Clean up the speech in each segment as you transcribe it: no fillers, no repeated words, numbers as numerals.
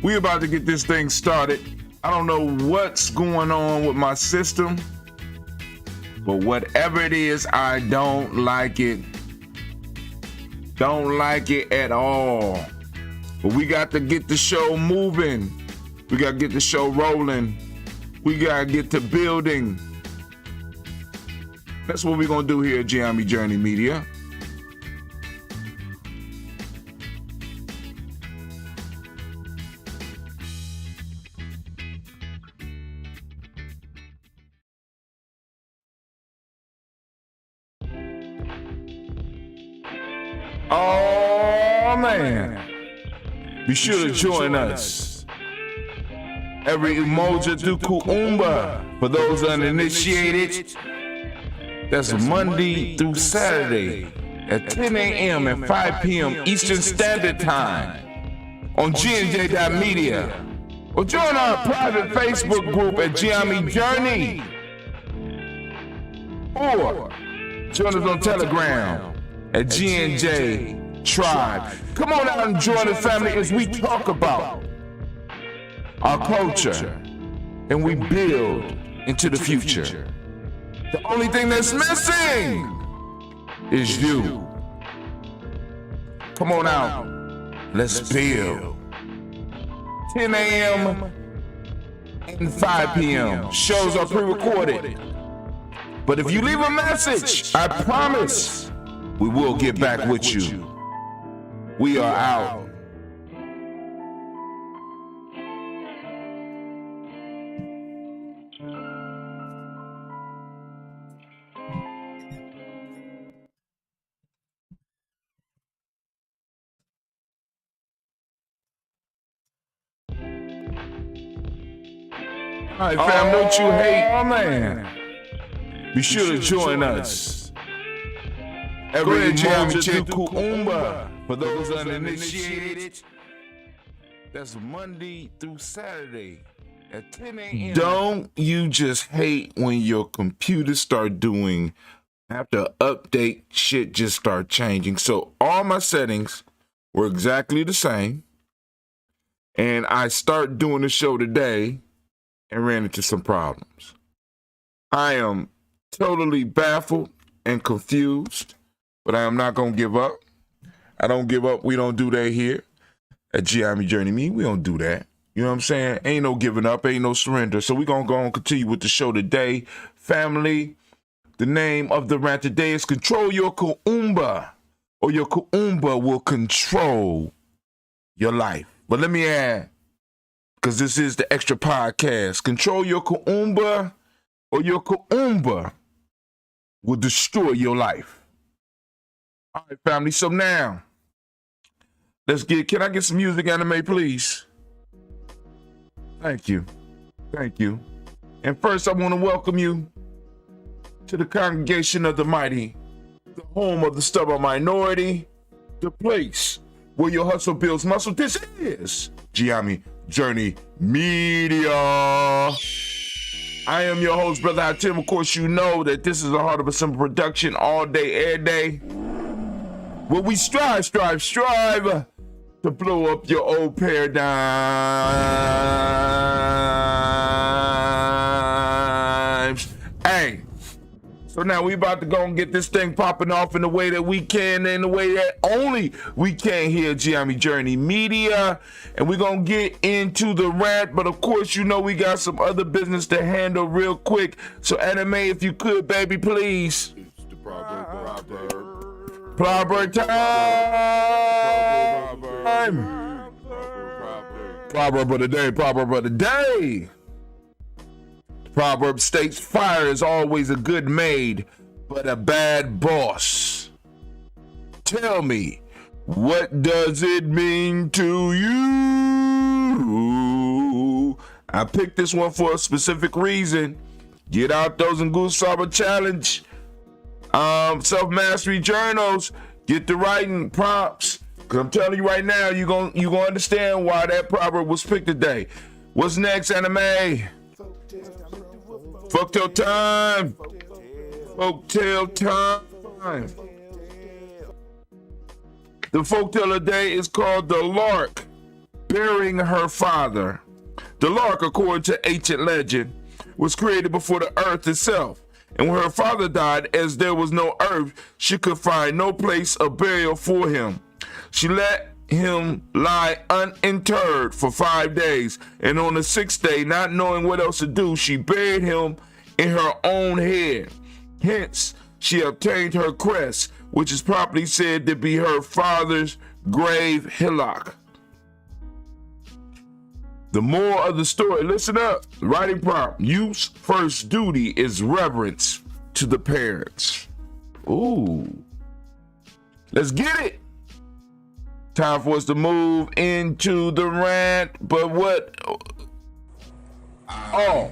We're about to get this thing started. I don't know what's going on with my system, but whatever it is, I don't like it. Don't like it at all. But we got to get the show moving. We got to get the show rolling. We got to get to building. That's what we're going to do here at Giammi Journey Media. Oh, man. Be sure to join us every emoji through Kuumba. For those uninitiated, that's Monday through Saturday at 10 a.m. and 5 p.m. Eastern Standard Time on GNJ.media. Or join our private Facebook group at Giammi Journey. Or join us on Telegram at GNJ Tribe. Come on out and join the family as we talk about our culture and we build into the future. The only thing that's missing is you. Come on out. Let's build. 10 a.m. and 5 p.m. Shows are pre-recorded. But if you leave a message, I promise we will get back with you. We are out. All right, fam, don't you hate? Oh, man. Be sure to join us every emoji Kuumba. For those uninitiated, that's Monday through Saturday at 10 a.m. Don't you just hate when your computer start doing, after update, shit just start changing? So all my settings were exactly the same. And I start doing the show today and ran into some problems. I am totally baffled and confused, but I am not going to give up. I don't give up. We don't do that here at Giammi Journey Me. We don't do that. You know what I'm saying? Ain't no giving up. Ain't no surrender. So we're going to go and continue with the show today. Family, the name of the rant today is Control Your Kuumba, or your Kuumba will control your life. But let me add, because this is the extra podcast, control your Kuumba, or your Kuumba will destroy your life. All right, family. So now, can I get some music, anime, please? Thank you. Thank you. And first, I want to welcome you to the congregation of the mighty, the home of the stubborn minority, the place where your hustle builds muscle. This is Giammi Journey Media. I am your host, Brother Hatim. Of course, you know that this is a Heart of a Simple production all day, every day. Where we strive to blow up your old paradigms. Hey, so now we about to go and get this thing popping off in the way that we can, in the way that only we can here at Giammi Journey Media. And we're going to get into the rant, but of course, you know we got some other business to handle real quick. So anime, if you could, baby, please. It's the proverb time. Proverb of the day. The proverb states, fire is always a good maid, but a bad boss. Tell me, what does it mean to you? I picked this one for a specific reason. Get out those and Goose Saba Challenge self-mastery journals. Get the writing prompts. Cause I'm telling you right now, you gonna understand why that proverb was picked today. What's next, anime? Folktale time. Folktale time. The folktale today is called The Lark burying her father. The lark, according to ancient legend, was created before the earth itself. And when her father died, as there was no earth, she could find no place of burial for him. She let him lie uninterred for 5 days, and on the 6th day, not knowing what else to do, she buried him in her own head. Hence, she obtained her crest, which is properly said to be her father's grave hillock. The moral of the story, listen up, writing prompt: youth's first duty is reverence to the parents. Ooh, let's get it. Time for us to move into the rant, but what? I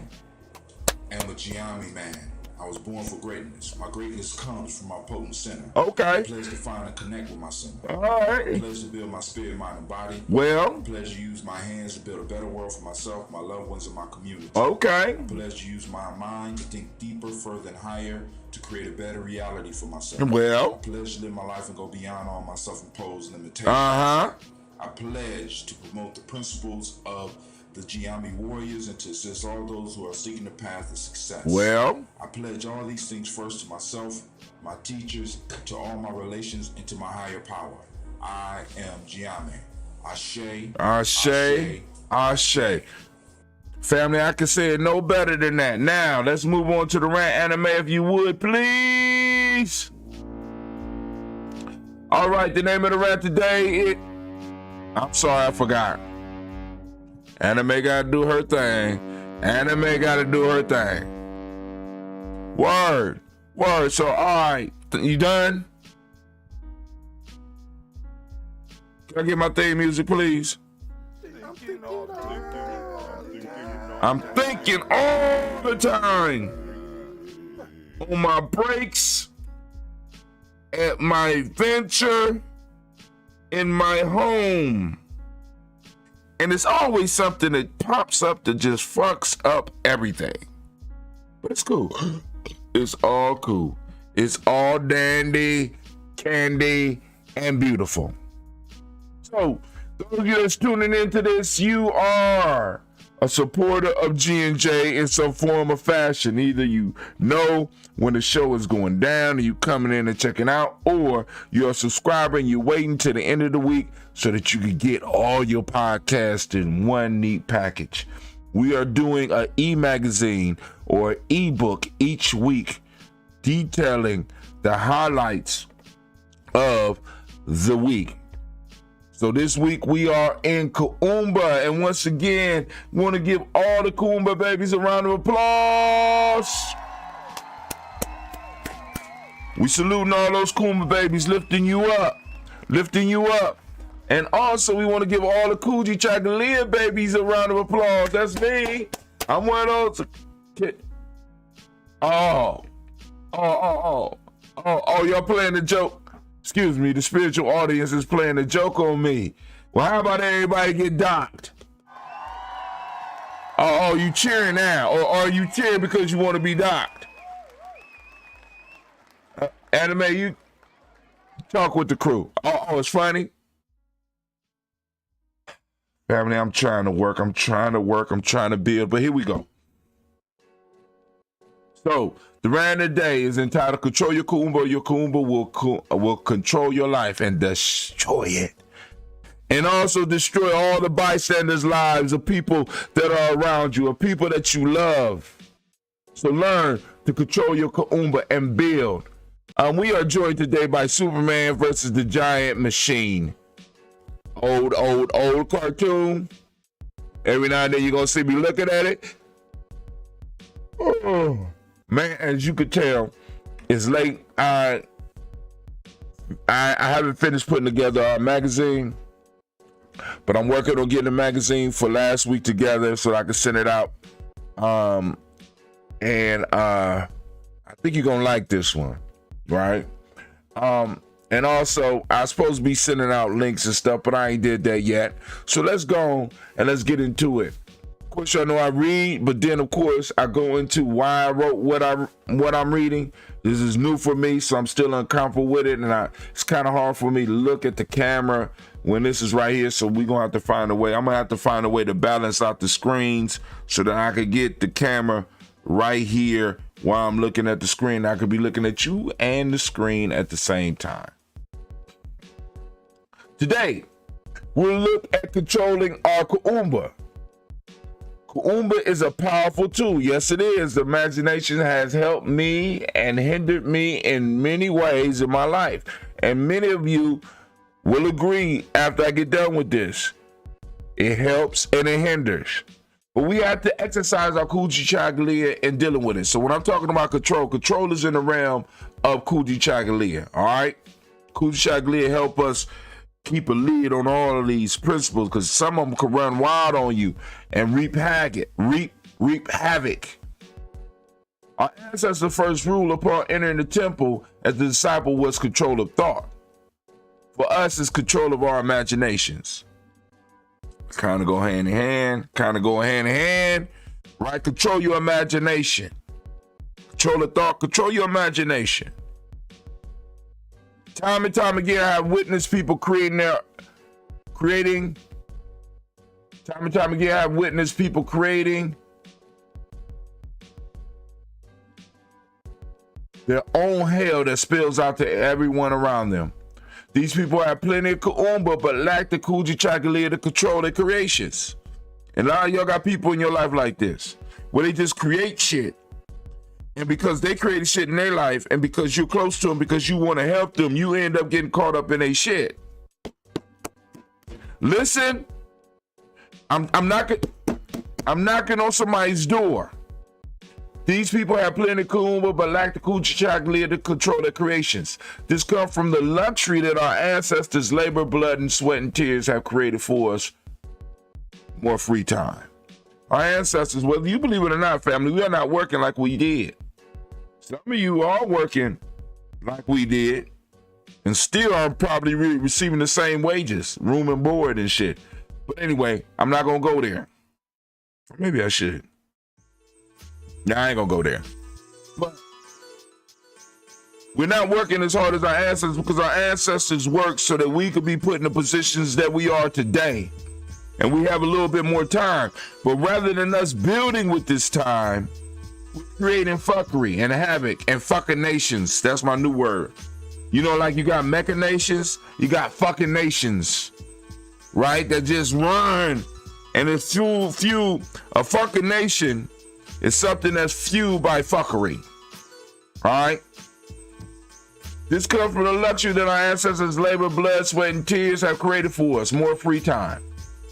am a Giambi man. I was born for greatness. My greatness comes from my potent center. Okay. A place to find and connect with my center. All right. A place to build my spirit, mind, and body. Well. A place to use my hands to build a better world for myself, my loved ones, and my community. Okay. A place to use my mind to think deeper, further, and higher to create a better reality for myself. Well. I pledge to live my life and go beyond all my self-imposed limitations. Uh-huh. I pledge to promote the principles of the Giambi warriors and to assist all those who are seeking the path of success. Well, I pledge all these things first to myself, my teachers, to all my relations, and to my higher power. I am Giambi. Ashe. Ashe. Ashe. Family, I can say it no better than that. Now, let's move on to the rant anime, if you would, please. All right, the name of the rant today, I'm sorry, I forgot. Anime gotta do her thing. Anime gotta do her thing. Word. So, all right. You done? Can I get my theme music, please? I'm thinking all the time. On my breaks, at my venture, in my home. And it's always something that pops up that just fucks up everything. But it's cool. It's all cool. It's all dandy, candy, and beautiful. So, those of you that's tuning into this, you are a supporter of G&J in some form or fashion. Either you know when the show is going down and you coming in and checking out, or you're a subscriber and you're waiting to the end of the week so that you can get all your podcasts in one neat package. We are doing an e-magazine or e-book each week detailing the highlights of the week. So this week we are in Kuumba, and once again, we want to give all the Kuumba babies a round of applause. We saluting all those Kuumba babies, lifting you up. And also, we want to give all the Kujichagulia babies a round of applause. That's me. I'm one of those. Y'all playing the joke. Excuse me, the spiritual audience is playing a joke on me. Well, how about everybody get docked? You cheering now? Or are you cheering because you want to be docked? Anime, you talk with the crew. It's funny. Family, I'm trying to work. I'm trying to build, but here we go. So, the rant of the day is entitled Control Your Kuumba. Your Kuumba will control your life and destroy it. And also destroy all the bystanders' lives of people that are around you, of people that you love. So learn to control your Kuumba and build. We are joined today by Superman versus the Giant Machine. Old cartoon. Every now and then you're going to see me looking at it. Oh. Man, as you could tell, it's late. I haven't finished putting together our magazine, but I'm working on getting the magazine for last week together so I can send it out. I think you're gonna like this one, right? And also, I was supposed to be sending out links and stuff, but I ain't did that yet. So let's go and let's get into it. course, y'all know I read, but then of course I go into why I wrote what I'm reading. This is new for me, so I'm still uncomfortable with it, and it's kind of hard for me to look at the camera when this is right here. So we're gonna have to find a way. I'm gonna have to find a way to balance out the screens so that I could get the camera right here while I'm looking at the screen. I could be looking at you and the screen at the same time. Today, we'll look at controlling our Kuumba. Kuumba is a powerful tool. Yes, it is. The imagination has helped me and hindered me in many ways in my life. And many of you will agree after I get done with this. It helps and it hinders. But we have to exercise our Kujichagulia in dealing with it. So when I'm talking about control is in the realm of Kujichagulia. All right? Kujichagulia help us keep a lid on all of these principles, because some of them can run wild on you and reap havoc. Our ancestors' first rule upon entering the temple as the disciple was control of thought. For us, it's control of our imaginations. Kind of go hand in hand, right? Control your imagination. Control the thought, control your imagination. Time and time again, I have witnessed people creating their own hell that spills out to everyone around them. These people have plenty of Kuumba, but lack the Kujichagulia to control their creations. And a lot of y'all got people in your life like this, where they just create shit. And because they created shit in their life, and because you're close to them, because you want to help them, you end up getting caught up in their shit. Listen, I'm knocking on somebody's door. These people have plenty of Kuumba, but lack the Kujichagulia to control their creations. This comes from the luxury that our ancestors' labor, blood, and sweat and tears have created for us. More free time. Our ancestors, whether you believe it or not, family, we are not working like we did. Some of you are working like we did and still are probably receiving the same wages, room and board and shit. But anyway, I'm not going to go there. Or maybe I should. Nah, I ain't going to go there. But we're not working as hard as our ancestors, because our ancestors worked so that we could be put in the positions that we are today. And we have a little bit more time. But rather than us building with this time, we're creating fuckery and havoc and fucking nations. That's my new word. You know, like you got machinations, you got fucking nations, right? That just run. And it's fuel. A fucking nation is something that's fueled by fuckery. All right? This comes from the luxury that our ancestors' labor, blood, sweat, and tears have created for us. More free time.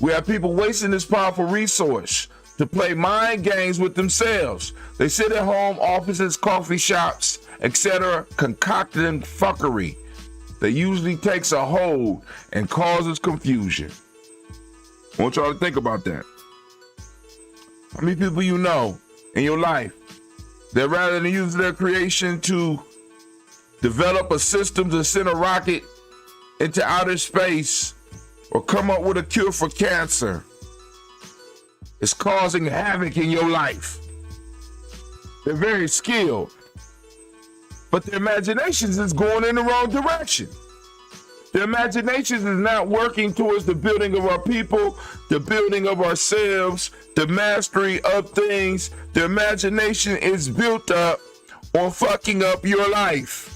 We have people wasting this powerful resource to play mind games with themselves. They sit at home, offices, coffee shops, etc., concocting fuckery that usually takes a hold and causes confusion. I want y'all to think about that. How many people you know in your life that rather than use their creation to develop a system to send a rocket into outer space or come up with a cure for cancer, it's causing havoc in your life? They're very skilled, but their imaginations is going in the wrong direction. Their imaginations is not working towards the building of our people, the building of ourselves, the mastery of things. Their imagination is built up on fucking up your life,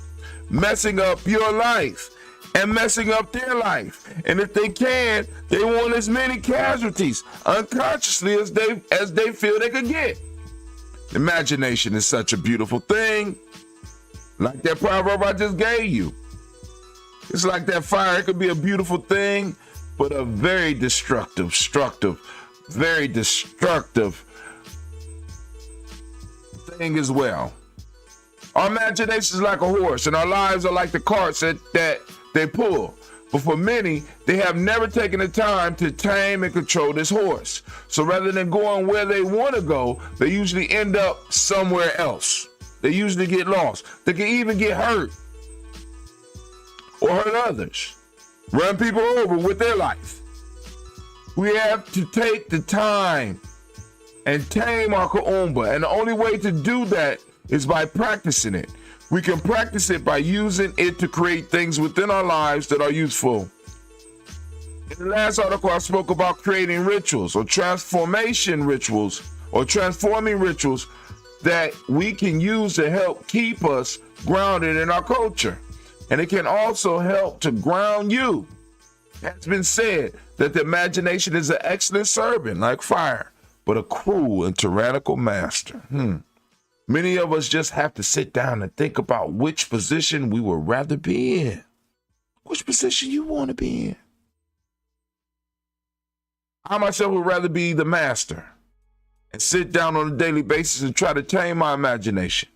messing up your life, and messing up their life. And if they can, they want as many casualties unconsciously as they feel they could get. Imagination is such a beautiful thing. Like that proverb I just gave you. It's like that fire. It could be a beautiful thing, but a very destructive thing as well. Our imagination is like a horse, and our lives are like the carts that they pull. But for many, they have never taken the time to tame and control this horse. So rather than going where they want to go, they usually end up somewhere else. They usually get lost. They can even get hurt or hurt others, run people over with their life. We have to take the time and tame our Kuumba. And the only way to do that is by practicing it. We can practice it by using it to create things within our lives that are useful. In the last article, I spoke about creating rituals or transforming rituals that we can use to help keep us grounded in our culture. And it can also help to ground you. It's been said that the imagination is an excellent servant like fire, but a cruel and tyrannical master. Many of us just have to sit down and think about which position we would rather be in. Which position you want to be in? I myself would rather be the master and sit down on a daily basis and try to tame my imagination.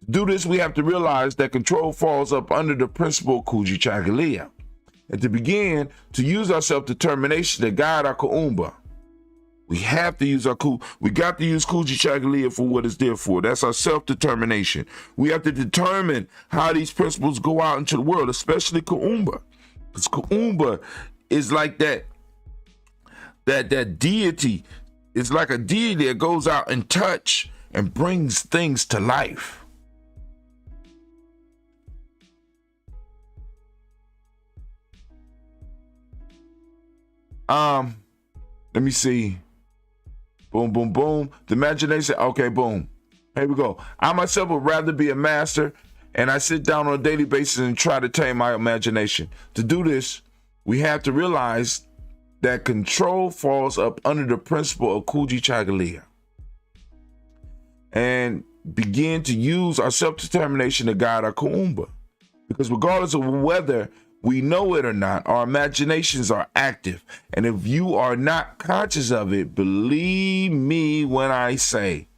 To do this, we have to realize that control falls up under the principle of Kujichagulia, and to begin to use our self-determination to guide our Kuumba. We have to use we got to use Kujichagulia for what it's there for. That's our self-determination. We have to determine how these principles go out into the world, especially Kuumba. Because Kuumba is like that deity. It's like a deity that goes out and touch and brings things to life. Let me see. Boom, boom, boom. The imagination. Okay, boom. Here we go. I myself would rather be a master, and I sit down on a daily basis and try to tame my imagination. To do this, we have to realize that control falls up under the principle of Kujichagulia and begin to use our self-determination to guide our Kuumba. Because regardless of whether we know it or not, our imaginations are active. And if you are not conscious of it, believe me when I say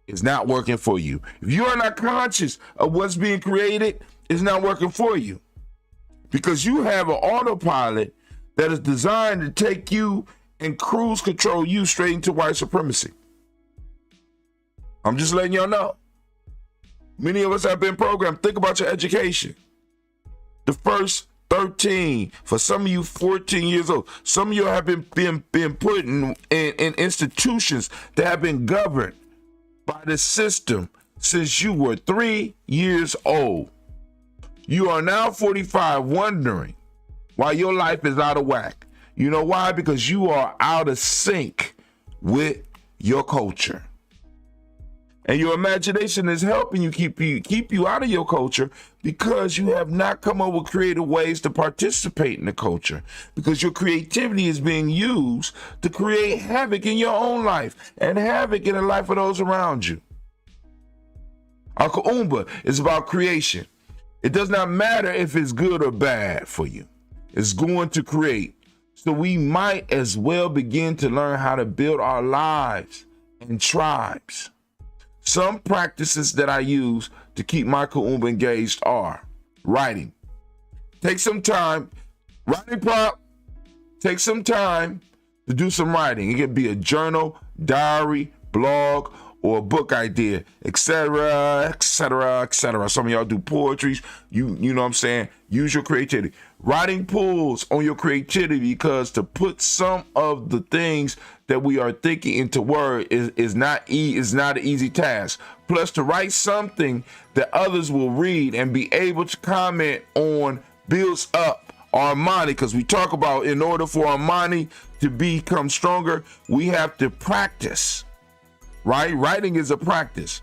it's not working for you. If you are not conscious of what's being created, it's not working for you. Because you have an autopilot that is designed to take you and cruise control you straight into white supremacy. I'm just letting y'all know. Many of us have been programmed. Think about your education. The first 13, for some of you 14 years old. Some of you have been put in institutions that have been governed by the system since you were 3 years old. You are now 45 wondering why your life is out of whack. You know why? Because you are out of sync with your culture. And your imagination is helping you keep you out of your culture because you have not come up with creative ways to participate in the culture. Because your creativity is being used to create havoc in your own life and havoc in the life of those around you. Our Kuumba is about creation. It does not matter if it's good or bad for you. It's going to create. So we might as well begin to learn how to build our lives and tribes. Some practices that I use to keep my Kuumba engaged are writing. Take some time, writing prompt, take some time to do some writing. It could be a journal, diary, blog, or a book idea, etc., etc., etc. Some of y'all do poetry. You know what I'm saying? Use your creativity. Writing pulls on your creativity because to put some of the things that we are thinking into word is not an easy task. Plus, to write something that others will read and be able to comment on builds up our money. Because we talk about in order for our money to become stronger, we have to practice. Right? Writing is a practice.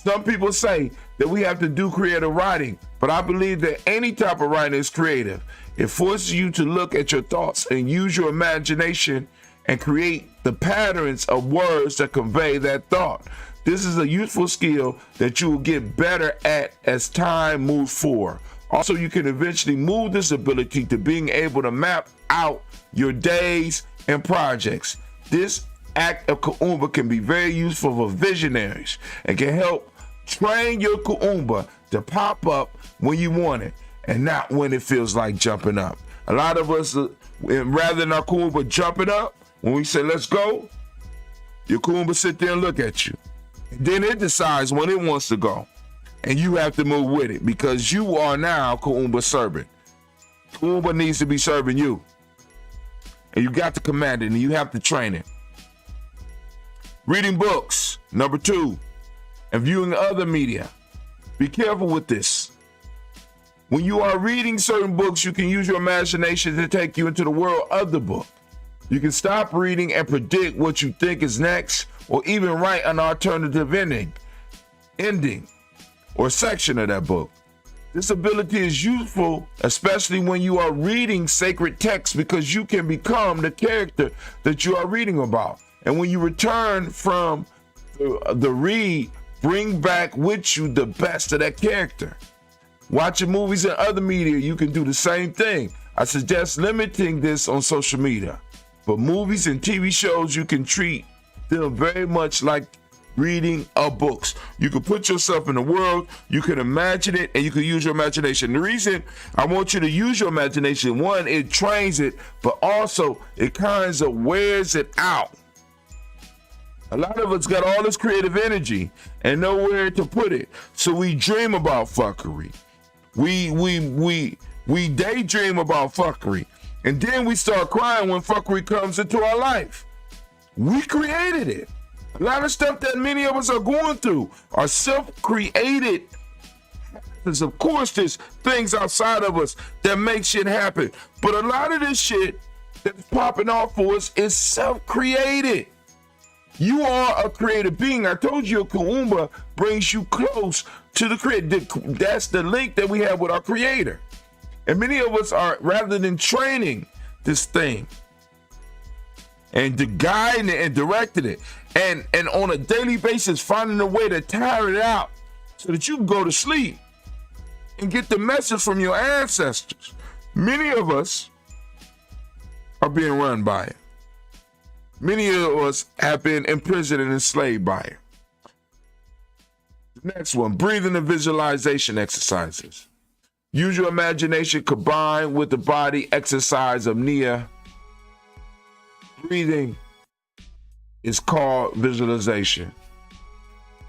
Some people say that we have to do creative writing, but I believe that any type of writing is creative. It forces you to look at your thoughts and use your imagination and create the patterns of words that convey that thought. This is a useful skill that you will get better at as time moves forward. Also, you can eventually move this ability to being able to map out your days and projects. This act of Kuumba can be very useful for visionaries and can help train your Kuumba to pop up when you want it and not when it feels like jumping up. A lot of us, rather than our Kuumba jumping up, when we say, let's go, your Kuumba sit there and look at you. And then it decides when it wants to go. And you have to move with it because you are now Kuumba servant. Kuumba needs to be serving you. And you got to command it and you have to train it. Reading books. Number 2. And viewing other media. Be careful with this. When you are reading certain books, you can use your imagination to take you into the world of the book. You can stop reading and predict what you think is next, or even write an alternative ending, or section of that book. This ability is useful, especially when you are reading sacred texts, because you can become the character that you are reading about. And when you return from the read, bring back with you the best of that character. Watching movies and other media, you can do the same thing. I suggest limiting this on social media. But movies and TV shows, you can treat them very much like reading books. You can put yourself in the world, you can imagine it, and you can use your imagination. The reason I want you to use your imagination, one, it trains it, but also it kind of wears it out. A lot of us got all this creative energy and nowhere to put it. So we dream about fuckery. We daydream about fuckery. And then we start crying when fuckery comes into our life. We created it. A lot of stuff that many of us are going through are self-created. Of course, there's things outside of us that make shit happen. But a lot of this shit that's popping off for us is self-created. You are a creative being. I told you, Kuumba brings you close to the creator. That's the link that we have with our creator. And many of us are, rather than training this thing and guiding it and directing it, and on a daily basis finding a way to tire it out so that you can go to sleep and get the message from your ancestors. Many of us are being run by it. Many of us have been imprisoned and enslaved by it. The next one, breathing and visualization exercises. Use your imagination combined with the body exercise of Nia. Breathing is called visualization.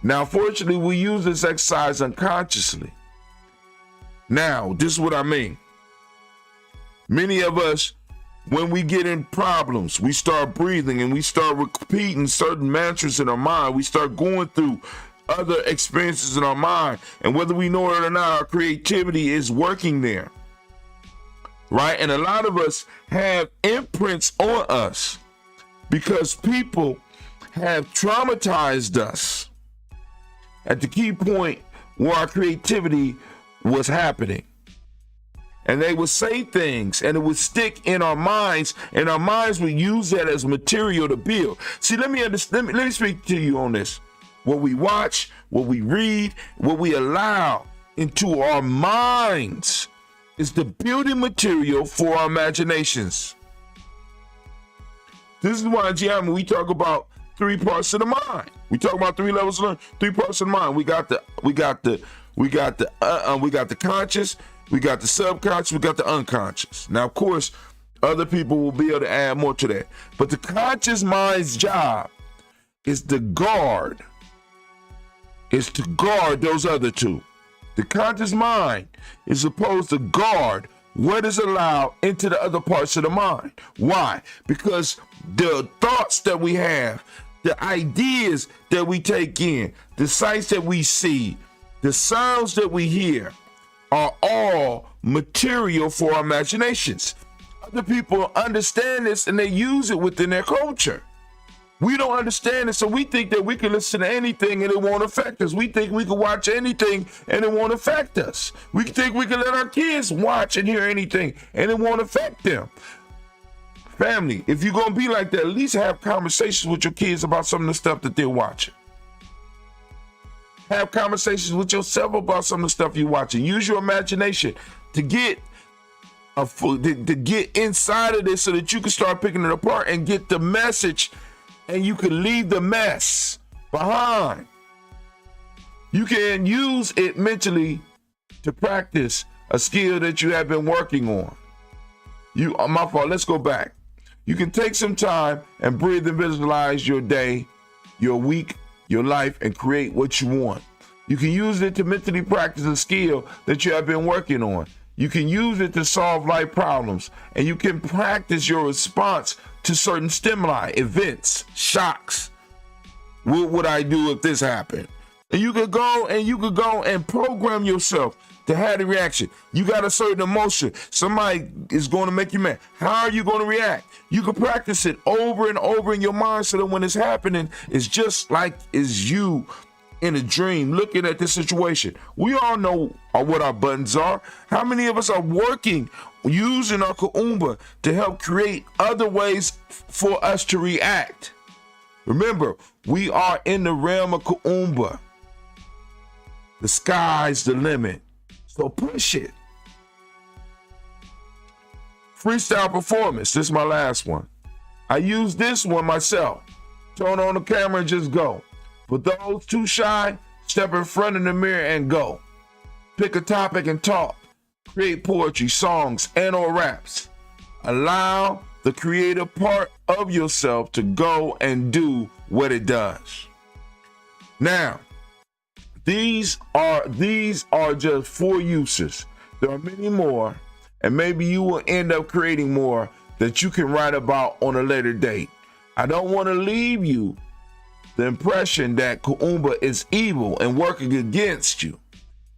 Now, fortunately, we use this exercise unconsciously. Now, this is what I mean. Many of us, when we get in problems, we start breathing and we start repeating certain mantras in our mind. We start going through other experiences in our mind. And whether we know it or not, our creativity is working there. Right? And a lot of us have imprints on us because people have traumatized us at the key point where our creativity was happening. And they would say things and it would stick in our minds, and our minds would use that as material to build. See, let me speak to you on this. What we watch, what we read, what we allow into our minds is the building material for our imaginations. This is why in geometry we talk about 3 parts of the mind. We talk about 3 levels of learning, 3 parts of the mind. We got the conscious, we got the subconscious, we got the unconscious. Now, of course, other people will be able to add more to that. But the conscious mind's job is to guard those other 2. The conscious mind is supposed to guard what is allowed into the other parts of the mind. Why? Because the thoughts that we have, the ideas that we take in, the sights that we see, the sounds that we hear are all material for our imaginations. Other people understand this and they use it within their culture. We don't understand it, so we think that we can listen to anything and it won't affect us. We think we can watch anything and it won't affect us. We think we can let our kids watch and hear anything and it won't affect them. Family, if you're going to be like that, at least have conversations with your kids about some of the stuff that they're watching. Have conversations with yourself about some of the stuff you're watching. Use your imagination to get inside of this so that you can start picking it apart and get the message, and you can leave the mess behind. You can use it mentally to practice a skill that you have been working on. My fault, let's go back. You can take some time and breathe and visualize your day, your week, your life, and create what you want. You can use it to mentally practice a skill that you have been working on. You can use it to solve life problems, and you can practice your response to certain stimuli, events, shocks. What would I do if this happened? And you could go and program yourself to have the reaction. You got a certain emotion. Somebody is going to make you mad. How are you going to react? You can practice it over and over in your mind so that when it's happening, it's just like it's you in a dream looking at the situation. We all know what our buttons are. How many of us are working using our Kuumba to help create other ways for us to react? Remember, we are in the realm of Kuumba. The sky's the limit. So push it. Freestyle performance. This is my last one. I use this one myself. Turn on the camera and just go. For those too shy, step in front of the mirror and go. Pick a topic and talk. Create poetry, songs, and or raps. Allow the creative part of yourself to go and do what it does. Now, these are just 4 uses. There are many more, and maybe you will end up creating more that you can write about on a later date. I don't want to leave you the impression that Kuumba is evil and working against you.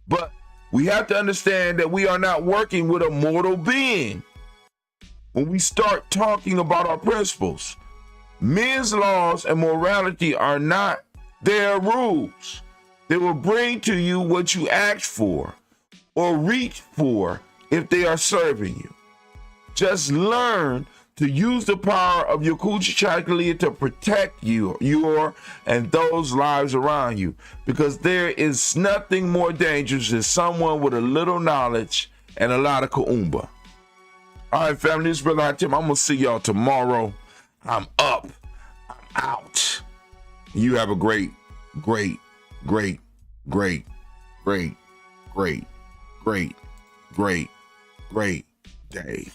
But we have to understand that we are not working with a mortal being. When we start talking about our principles, men's laws and morality are not their rules. They will bring to you what you ask for or reach for if they are serving you. Just learn to use the power of your Kujichagulia to protect your and those lives around you, because there is nothing more dangerous than someone with a little knowledge and a lot of Kuumba. All right, family, this is Brother Tim. I'm going to see y'all tomorrow. I'm up. I'm out. You have a great day.